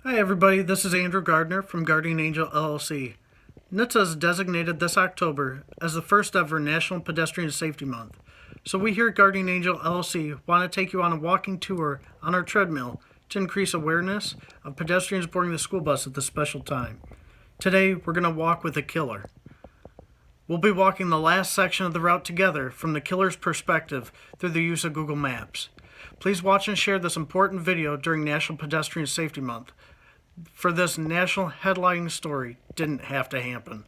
Hi everybody, this is Andrew Gardner from Gardian Angel LLC. NHTSA has designated this October as the first ever National Pedestrian Safety Month. So we here at Gardian Angel LLC want to take you on a walking tour on our treadmill to increase awareness of pedestrians boarding the school bus at this special time. Today we're going to walk with a killer. We'll be walking the last section of the route together from the killer's perspective through the use of Google Maps. Please watch and share this important video during National Pedestrian Safety Month. For this national headlining story didn't have to happen.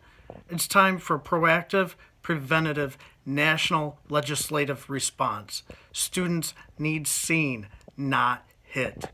It's time for proactive, preventative, national legislative response. Students need seen, not hit.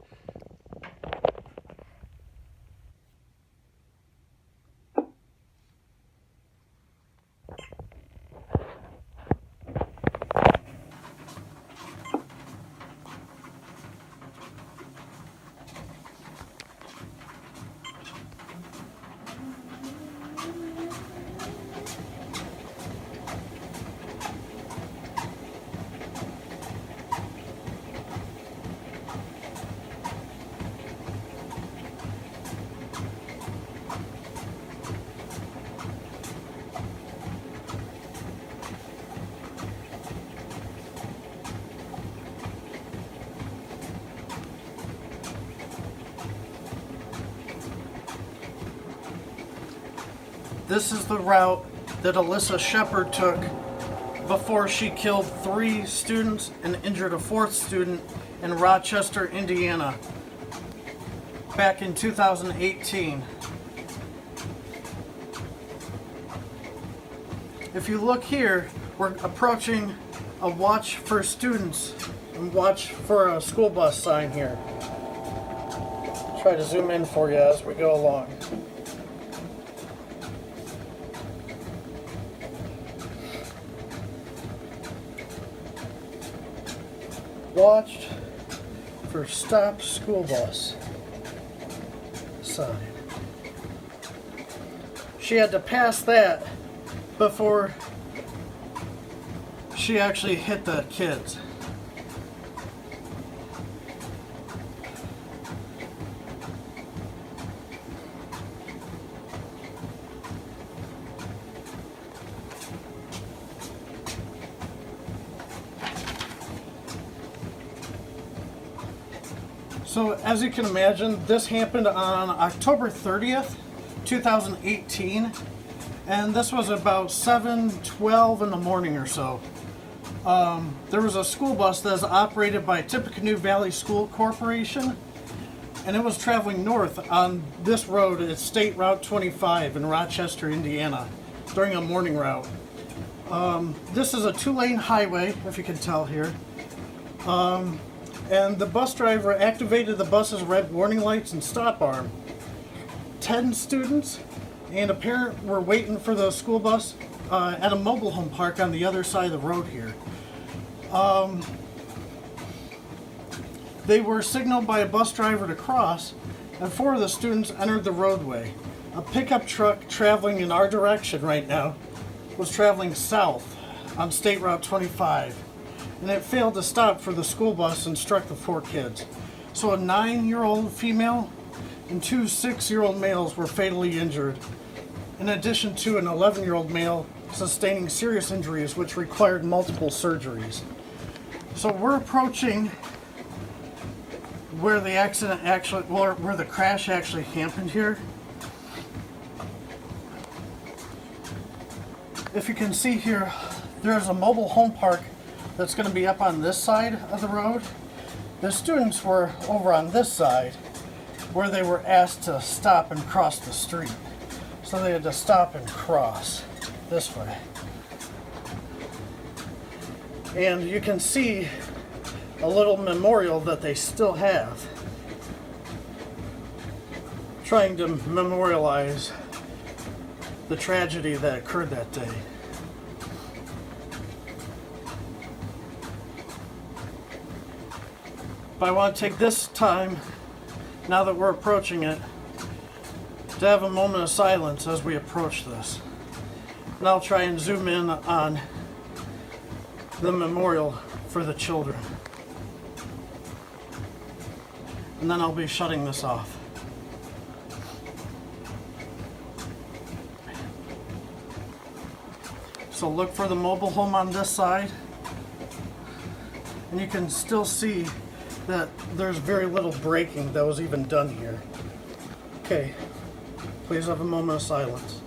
This is the route that Alyssa Shepherd took before she killed 3 students and injured a 4th student in Rochester, Indiana, back in 2018. If you look here, we're approaching a watch for students and watch for a school bus sign here. Try to zoom in for you as we go along. Watched for stop school bus sign. She had to pass that before she actually hit the kids. So as you can imagine, this happened on October 30th, 2018, and this was about 7:12 in the morning or so. There was a school bus that is operated by Tippecanoe Valley School Corporation, and it was traveling north on this road. It's State Route 25 in Rochester, Indiana, during a morning route. This is a 2-lane highway, if you can tell here. And the bus driver activated the bus's red warning lights and stop arm. 10 students and a parent were waiting for the school bus at a mobile home park on the other side of the road here. They were signaled by a bus driver to cross, and 4 of the students entered the roadway. A pickup truck traveling in our direction right now was traveling south on State Route 25. And it failed to stop for the school bus and struck the 4 kids. So a 9-year-old female and 2 6-year-old males were fatally injured, in addition to an 11-year-old male sustaining serious injuries which required multiple surgeries. So we're approaching where the accident actually, where the crash actually happened here. If you can see here, there's a mobile home park that's going to be up on this side of the road. The students were over on this side where they were asked to stop and cross the street. So they had to stop and cross this way. And you can see a little memorial that they still have, trying to memorialize the tragedy that occurred that day. But I want to take this time, now that we're approaching it, to have a moment of silence as we approach this. And I'll try and zoom in on the memorial for the children. And then I'll be shutting this off. So look for the mobile home on this side. And you can still see that there's very little braking that was even done here. Okay, please have a moment of silence.